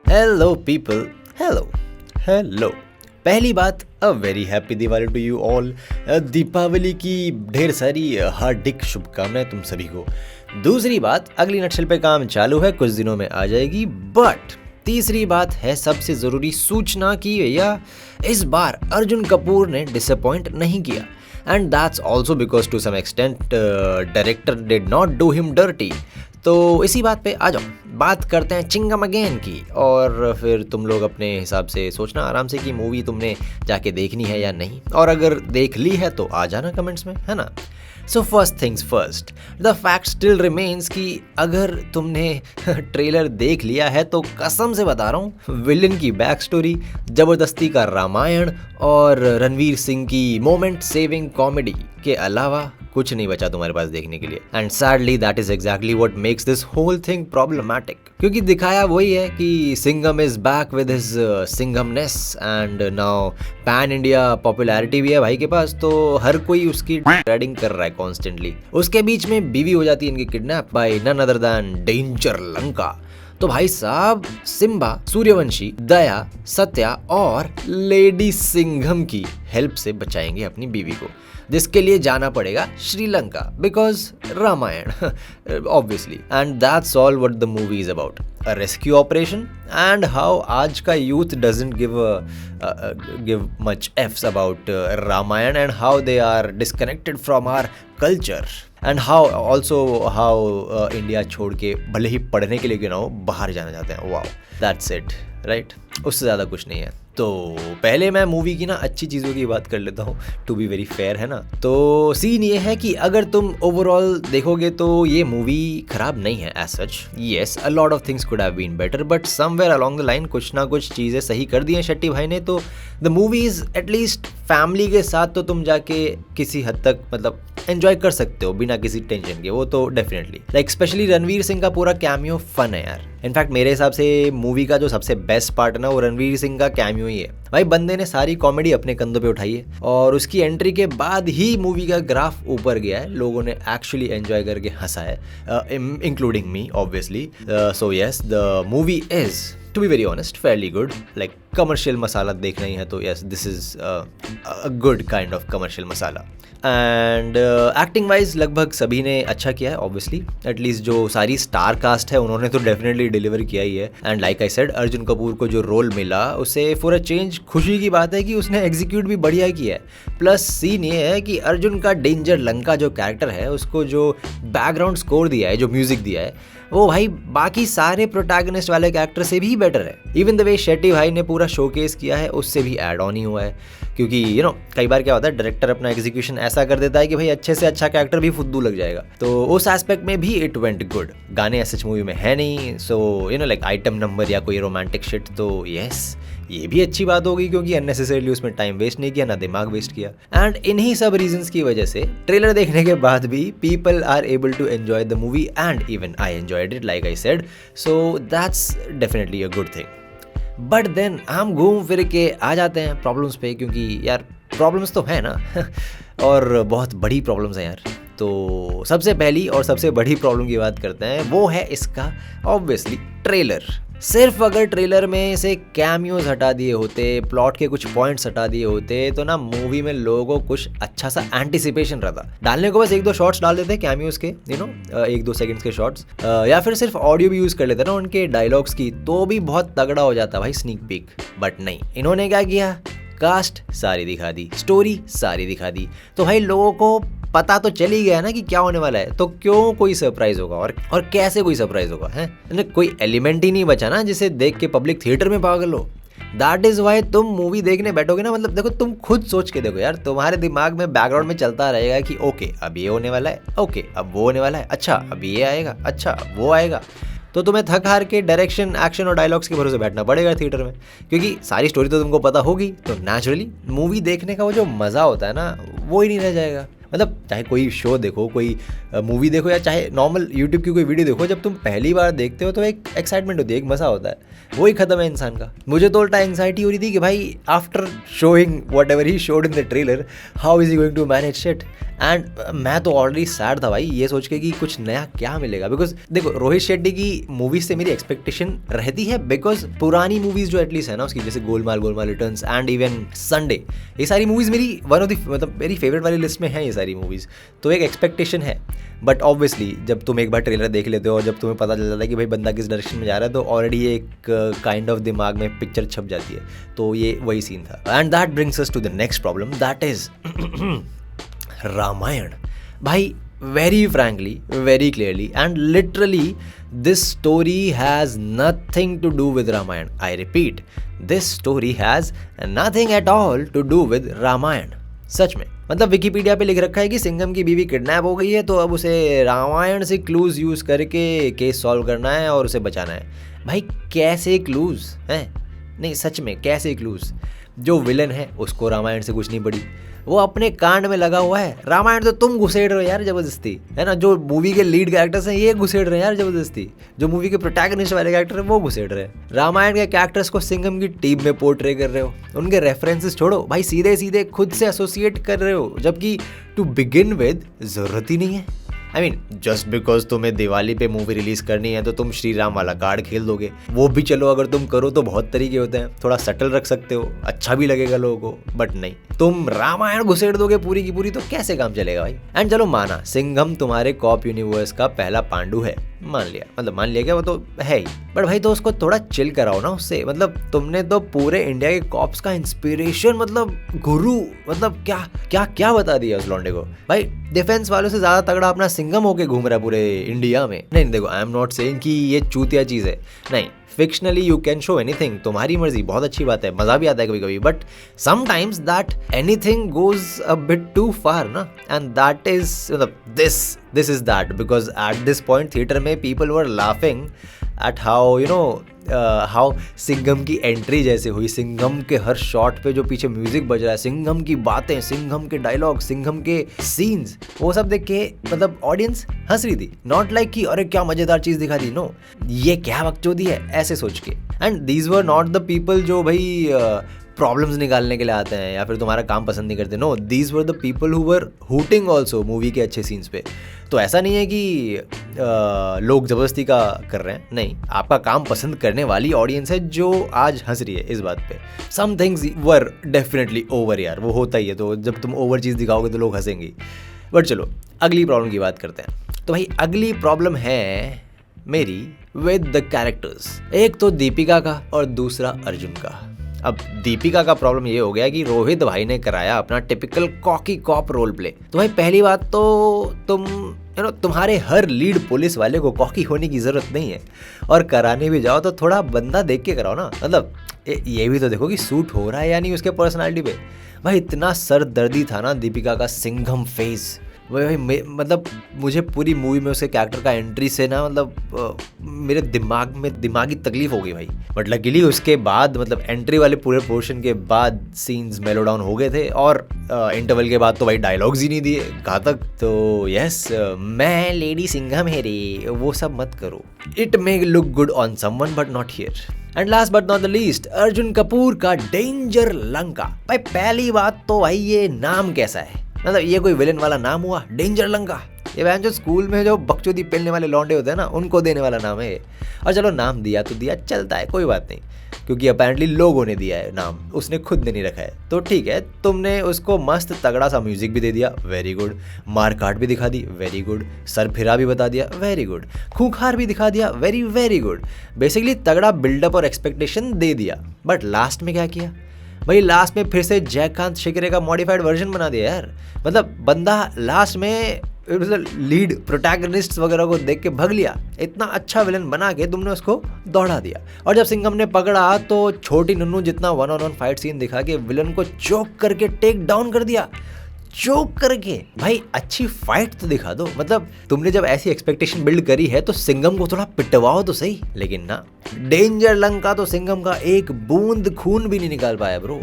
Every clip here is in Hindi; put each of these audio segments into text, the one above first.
Hello people, hello. पहली बात, a very happy Diwali to you all. Deepavali की ढेर सारी हार्दिक शुभकामनाएं तुम सभी को। दूसरी बात, अगली नटशेल पे काम चालू है, कुछ दिनों में आ जाएगी। बट तीसरी बात है सबसे ज़रूरी सूचना की भैया इस बार अर्जुन कपूर ने डिसअपॉइंट नहीं किया। And that's also because to some extent director did not do him dirty. तो इसी बात पे आ जाओ, बात करते हैं चिंगम अगेन की, और फिर तुम लोग अपने हिसाब से सोचना आराम से कि मूवी तुमने जाके देखनी है या नहीं, और अगर देख ली है तो आ जाना कमेंट्स में, है ना। So first things first, the fact still remains कि अगर तुमने ट्रेलर देख लिया है तो कसम से बता रहा हूँ, विलन की बैक स्टोरी, जबरदस्ती का रामायण और रणवीर सिंह की मोमेंट सेविंग कॉमेडी के अलावा कुछ नहीं बचा तुम्हारे पास देखने के लिए। And sadly that is exactly what makes this whole thing problematic, क्योंकि दिखाया वही है कि Singham is back with his Singhamness and now pan India popularity भी है भाई के पास, तो हर कोई उसकी ट्रेडिंग कर रहा है कॉन्स्टेंटली। उसके बीच में बीवी हो जाती है इनकी kidnap by none other than danger Lanka. तो भाई साहब, सिम्बा, सूर्यवंशी, दया, सत्या और लेडी सिंघम की हेल्प से बचाएंगे अपनी बीवी को, जिसके लिए जाना पड़ेगा Sri Lanka because Ramayana obviously. And that's all what the movie is about, a rescue operation and how आज का youth doesn't give much effs about Ramayana and how they are disconnected from our culture and how India छोड़ के भले ही पढ़ने के लिए क्यों ना हो बाहर जाना चाहते हैं। Wow, that's it, right. उससे ज़्यादा कुछ नहीं है। तो पहले मैं मूवी की ना अच्छी चीज़ों की बात कर लेता हूँ, टू बी वेरी फेयर, है ना। तो सीन ये है कि अगर तुम ओवरऑल देखोगे तो ये मूवी खराब नहीं है as such. Yes, a lot of things could have been better, but somewhere along the line कुछ ना कुछ चीज़ें सही कर दी हैं शेट्टी भाई ने। तो the movie is at least family के साथ तो तुम जाके किसी हद तक मतलब एंजॉय कर सकते हो बिना किसी टेंशन के, वो तो definitely. Like specially Ranveer Singh का पूरा कैमियो फन है यार। इनफैक्ट मेरे हिसाब से मूवी का जो सबसे बेस्ट पार्ट है ना, वो रणवीर सिंह का कैमियो ही है भाई। बंदे ने सारी कॉमेडी अपने कंधों पे उठाई है और उसकी एंट्री के बाद ही मूवी का ग्राफ ऊपर गया है। लोगों ने एक्चुअली एंजॉय करके हंसा है, including me obviously. So yes, the movie is to be very honest fairly good. Like commercial masala देखना ही है तो yes, this is a good kind of commercial masala. And acting wise लगभग सभी ने अच्छा किया है ऑब्वियसली। एटलीस्ट जो सारी स्टार कास्ट है उन्होंने तो डेफिनेटली डिलीवर किया ही है। And like I said, Arjun Kapoor को जो रोल मिला उसे फॉर अ चेंज खुशी की बात है कि उसने एग्जीक्यूट भी बढ़िया किया है। प्लस सीन ये है कि अर्जुन का डेंजर लंका जो कैरेक्टर है, उसको जो बैकग्राउंड स्कोर दिया है, जो म्यूजिक दिया है, वो भाई बाकी सारे प्रोटैगनिस्ट वाले कैरेक्टर से भी बेटर है। इवन द वे शेट्टी भाई ने पूरा शोकेस किया है उससे भी ऐड ऑन ही हुआ है, क्योंकि यू नो कई बार क्या होता है, डायरेक्टर अपना एग्जीक्यूशन ऐसा कर देता है कि भाई अच्छे से अच्छा कैरेक्टर भी फुद्दू लग जाएगा। तो उस एस्पेक्ट में भी इट वेंट गुड। गाने ऐसे मूवी में है नहीं, so you know like item number या कोई रोमांटिक शिट, तो यस ये भी अच्छी बात होगी क्योंकि अननेसेसरीली उसमें टाइम वेस्ट नहीं किया, ना दिमाग वेस्ट किया। एंड इन्हीं सब रीजंस की वजह से ट्रेलर देखने के बाद भी people are able to enjoy the movie and even I enjoyed it like I said. So that's definitely a good thing. But then हम घूम फिर के आ जाते हैं प्रॉब्लम्स पे, क्योंकि यार प्रॉब्लम्स तो है ना और बहुत बड़ी प्रॉब्लम्स हैं यार। तो सबसे पहली और सबसे बड़ी प्रॉब्लम की बात करते हैं, वो है इसका ऑब्वियसली ट्रेलर। सिर्फ अगर ट्रेलर में से कैमियोज हटा दिए होते, प्लॉट के कुछ पॉइंट्स हटा दिए होते, तो ना मूवी में लोगों को कुछ अच्छा सा एंटिसिपेशन रहता। डालने को बस एक दो शॉट्स डाल देते कैमियोज के, यू नो 1-2 सेकंड्स के शॉट्स, या फिर सिर्फ ऑडियो भी यूज कर लेते ना उनके डायलॉग्स की, तो भी बहुत तगड़ा हो जाता भाई स्नीक पीक। बट नहीं, इन्होंने क्या किया, कास्ट सारी दिखा दी, स्टोरी सारी दिखा दी, तो भाई लोगों को पता तो चल ही गया ना कि क्या होने वाला है, तो क्यों कोई सरप्राइज होगा और कैसे कोई सरप्राइज होगा, है कोई एलिमेंट ही नहीं बचा ना जिसे देख के पब्लिक थिएटर में पागल हो। दैट इज वाई तुम मूवी देखने बैठोगे ना, मतलब देखो तुम खुद सोच के देखो यार, तुम्हारे दिमाग में बैकग्राउंड में चलता रहेगा कि ओके अब ये होने वाला है, ओके अब वो होने वाला है, अच्छा अब ये आएगा, अच्छा अब वो आएगा। तो तुम्हें थक हार के डायरेक्शन, एक्शन और डायलॉग्स के भरोसे बैठना पड़ेगा थिएटर में, क्योंकि सारी स्टोरी तो तुमको पता होगी। तो नेचुरली मूवी देखने का वो जो मज़ा होता है ना, वो ही नहीं रह जाएगा। मतलब चाहे कोई शो देखो, कोई मूवी देखो, या चाहे नॉर्मल यूट्यूब की कोई वीडियो देखो, जब तुम पहली बार देखते हो तो एक एक्साइटमेंट होती है, एक मज़ा होता है, वही खत्म है इंसान का। मुझे तो उल्टा एंग्जाइटी हो रही थी कि भाई after showing whatever he showed in the trailer, how is he going to manage shit. And मैं तो ऑलरेडी सैड था भाई ये सोच के कि कुछ नया क्या मिलेगा, बिकॉज देखो रोहित शेट्टी की मूवीज से मेरी एक्सपेक्टेशन रहती है, बिकॉज पुरानी मूवीज जो एटलीस्ट है ना उसकी, जैसे Golmaal returns and even Sunday, ये सारी मूवीज मेरी वन ऑफ द मतलब मेरी फेवरेट वाली लिस्ट में है ये सारी मूवीज, तो एक एक्सपेक्टेशन है। बट ऑब्वियसली जब तुम एक बार ट्रेलर देख लेते हो और जब तुम्हें पता चल जाता है कि भाई बंदा किस डायरेक्शन में जा रहा है, तो ऑलरेडी एक काइंड ऑफ दिमाग में पिक्चर छप जाती है। तो ये वही सीन था। And that brings us to the next problem, that is Ramayana. भाई very frankly, very clearly and literally, this story has nothing to do with Ramayana. I repeat, this story has nothing at all to do with Ramayana. सच में, मतलब विकिपीडिया पे लिख रखा है कि सिंघम की बीवी किडनैप हो गई है, तो अब उसे रामायण से क्लूज यूज करके केस सॉल्व करना है और उसे बचाना है। भाई कैसे क्लूज हैं? नहीं सच में कैसे क्लूज? जो विलन है उसको रामायण से कुछ नहीं पड़ी, वो अपने कांड में लगा हुआ है। रामायण तो तुम घुसेड़ रहे हो यार जबरदस्ती, है ना। जो मूवी के लीड कैरेक्टर्स हैं ये घुसेड़ रहे हैं यार जबरदस्ती, जो मूवी के प्रोटैगनिस्ट वाले कैरेक्टर हैं वो घुसेड़ रहे हैं। रामायण के कैरेक्टर्स को सिंघम की टीम में पोर्ट्रे कर रहे हो, उनके रेफरेंसेस छोड़ो भाई, सीधे सीधे खुद से एसोसिएट कर रहे हो, जबकि टू बिगिन विद जरूरत ही नहीं है। आई मीन जस्ट बिकॉज तुम्हें दिवाली पे मूवी रिलीज करनी है तो तुम श्री राम वाला कार्ड खेल दोगे, वो भी चलो अगर तुम करो तो बहुत तरीके होते हैं, थोड़ा सटल रख सकते हो, अच्छा भी लगेगा लोगों को, बट नहीं, तुम रामायण घुसेड़ दोगे पूरी की पूरी, तो कैसे काम चलेगा भाई। एंड चलो माना सिंघम तुम्हारे कॉप यूनिवर्स का पहला पांडु है, मान लिया, मतलब मान लिया क्या, वो तो है ही, बट भाई तो उसको थोड़ा चिल कराओ ना उससे। मतलब तुमने तो पूरे इंडिया के कॉप्स का इंस्पिरेशन, मतलब गुरु, मतलब क्या क्या क्या बता दिया उस लौंडे को। भाई डिफेंस वालों से ज्यादा तगड़ा अपना सिंघम होके घूम रहा है पूरे इंडिया में। नहीं देखो, आई एम नॉट सेइंग कि ये चूतिया चीज है, नहीं, fictionally you can show anything, तुम्हारी मर्जी, बहुत अच्छी बात है, मजा भी आता है कभी कभी, but sometimes that anything goes a bit too far ना, एंड दैट इज मतलब this is that, because at this point theatre में people were laughing at how you know how Singham की एंट्री जैसे हुई, सिंघम के हर शॉट पे जो पीछे म्यूजिक बज रहा है, सिंघम की बातें, सिंघम के डायलॉग, सिंघम के सीन्स, वो सब देख के मतलब ऑडियंस हंस रही थी, नॉट लाइक कि अरे क्या मजेदार चीज दिखा दी, नो ये क्या बकचोदी है ऐसे सोच के। And these were not the people जो भाई प्रॉब्लम्स निकालने के लिए आते हैं या फिर तुम्हारा काम पसंद नहीं करते, no, these were the people who were hooting also movie के अच्छे सीन्स पे। तो ऐसा नहीं है कि लोग जबरदस्ती का कर रहे हैं, नहीं, आपका काम पसंद करने वाली ऑडियंस है जो आज हंस रही है इस बात पे। Some things were definitely over यार, वो होता ही है, तो जब तुम ओवर चीज़ दिखाओगे तो लोग हंसेंगे। बट चलो अगली प्रॉब्लम की बात करते हैं। तो भाई अगली प्रॉब्लम है मेरी विद द कैरेक्टर्स, एक तो दीपिका का और दूसरा अर्जुन का। अब दीपिका का प्रॉब्लम ये हो गया कि रोहित भाई ने कराया अपना typical cocky cop role play. तो भाई पहली बात तो तुम्हारे हर लीड पुलिस वाले को कॉकी होने की जरूरत नहीं है, और कराने भी जाओ तो थोड़ा बंदा देख के कराओ ना, मतलब ये भी तो देखो कि सूट हो रहा है या नहीं उसके पर्सनालिटी पे। भाई इतना सर दर्दी था ना दीपिका का सिंघम फेस, भाई मतलब मुझे पूरी मूवी में उसके कैरेक्टर का एंट्री से ना मतलब मेरे दिमाग में दिमागी तकलीफ हो गई भाई। बट लकीली उसके बाद मतलब एंट्री वाले पूरे पोर्शन के बाद सीन्स मेलो डाउन हो गए थे, और इंटरवल के बाद तो भाई डायलॉग्स ही नहीं दिए घातक। तो यस, मैं लेडी सिंघम है रे, वो सब मत करो, it may look good on someone but not here. And last but not the least, Arjun Kapoor का डेंजर लंका। भाई पहली बात तो भाई ये नाम कैसा है, मतलब ये कोई विलेन वाला नाम हुआ डेंजर लंका? ये वैन जो स्कूल में जो बकचोदी पेलने वाले लौंडे होते हैं ना, उनको देने वाला नाम है। और चलो नाम दिया तो दिया, चलता है, कोई बात नहीं, क्योंकि अपेरेंटली लोगों ने दिया है नाम, उसने खुद ने नहीं रखा है, तो ठीक है। तुमने उसको मस्त तगड़ा सा म्यूजिक भी दे दिया, वेरी गुड, मार काट भी दिखा दी, वेरी गुड, सर फिरा भी बता दिया, वेरी गुड, खूंखार भी दिखा दिया, वेरी वेरी गुड, बेसिकली तगड़ा बिल्डअप और एक्सपेक्टेशन दे दिया। बट लास्ट में क्या किया भाई? लास्ट में फिर से जयकांत शिकरे का मॉडिफाइड वर्जन बना दिया यार। मतलब बंदा लास्ट में लीड प्रोटैगनिस्ट वगैरह को देख के भग लिया, इतना अच्छा विलन बना के तुमने उसको दौड़ा दिया। और जब सिंघम ने पकड़ा तो छोटी नन्नू जितना 1-on-1 फाइट सीन दिखा के विलन को चोक करके टेक डाउन कर दिया, चोक करके। भाई अच्छी फाइट तो दिखा दो, मतलब तुमने जब ऐसी एक्सपेक्टेशन बिल्ड करी है तो सिंघम को थोड़ा पिटवाओ तो सही। लेकिन ना, डेंजर लंका तो सिंघम का एक बूंद खून भी नहीं निकाल पाया ब्रो।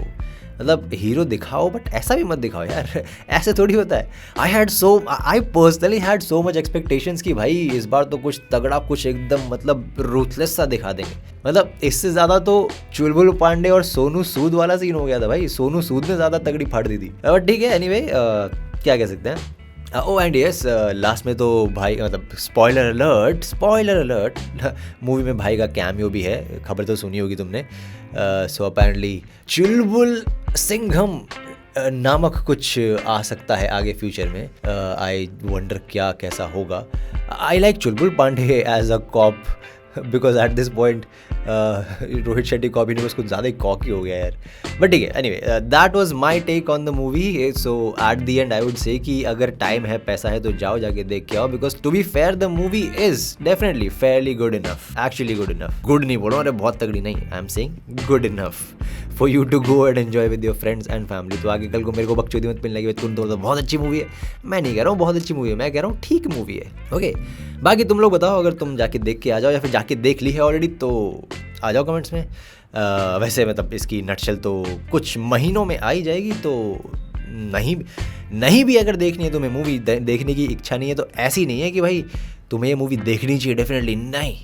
मतलब हीरो दिखाओ बट ऐसा भी मत दिखाओ यार, ऐसे थोड़ी होता है। I personally had so much expectations कि भाई इस बार तो कुछ तगड़ा, कुछ एकदम मतलब रूथलेस सा दिखा देंगे। मतलब इससे ज़्यादा तो चुलबुल पांडे और सोनू सूद वाला सीन हो गया था भाई, सोनू सूद ने ज़्यादा तगड़ी फाड़ दी थी। बट ठीक है, एनीवे क्या कह सकते हैं। ओ एंड यस, लास्ट में तो भाई मतलब स्पॉइलर अलर्ट मूवी में भाई का कैमियो भी है, खबर तो सुनी होगी तुमने। सो अपेरेंटली चुलबुल सिंघम नामक कुछ आ सकता है आगे फ्यूचर में। आई वंडर क्या कैसा होगा। I like Chulbul Pandey as a cop because at this point Rohit Shetty copy ने कुछ ज़्यादा ही कॉकी हो गया यार। बट ठीक है, anyway that was my take on the movie. So at the end I would say कि अगर टाइम है, पैसा है तो जाओ जाके देख के आओ, because to be fair the movie is definitely fairly good enough, actually good enough. Good नहीं बोलो, अरे बहुत तगड़ी नहीं, I am saying good enough for you to go and enjoy with your friends and family. तो आगे कल को मेरे को बकचोदी मत मिलने की तुम तो बहुत अच्छी मूवी है। मैं नहीं कह रहा हूँ बहुत अच्छी मूवी है, मैं कह रहा हूँ ठीक मूवी है। ओके, बाकी तुम लोग बताओ, अगर तुम जाके देख के आ जाओ या फिर जाके देख ली है ऑलरेडी तो आ जाओ कमेंट्स में। वैसे मतलब इसकी नटशेल तो कुछ महीनों में आ ही जाएगी, तो नहीं भी अगर देखनी है तुम्हें, मूवी देखने की इच्छा नहीं है तो ऐसी नहीं है कि भाई तुम्हें ये मूवी देखनी चाहिए, डेफिनेटली नहीं।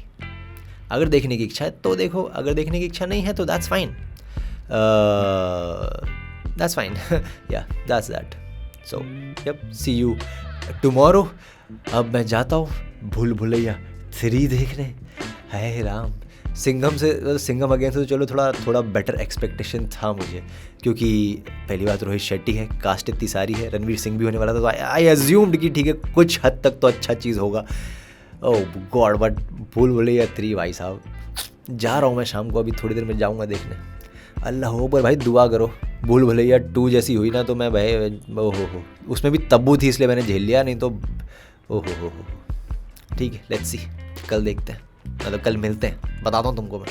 अगर देखने की इच्छा है तो देखो, अगर देखने की इच्छा नहीं है तो that's fine, yeah that's that. So yup, see you tomorrow. अब मैं जाता हूँ भूल भुलैया 3 देखने। है राम, सिंघम अगेन से तो चलो थोड़ा बेटर एक्सपेक्टेशन था मुझे, क्योंकि पहली बात रोहित शेट्टी है, कास्ट इतनी सारी है, रणवीर सिंह भी होने वाला था, तो आई अज्यूम्ड कि ठीक है कुछ हद तक तो अच्छा चीज़ होगा। ओह गॉड, बट भूल भुलैया 3 भाई साहब, जा रहा हूँ मैं शाम को, अभी थोड़ी देर में जाऊँगा देखने। अल्लाह हो पर भाई दुआ करो, भूल भुलैया 2 जैसी हुई ना तो मैं भाई ओहो, उसमें भी तब्बू थी इसलिए मैंने झेल लिया, नहीं तो ओहो। ठीक है, लेट्स सी, कल देखते हैं, मतलब कल मिलते हैं, बताता हूँ तुमको मैं।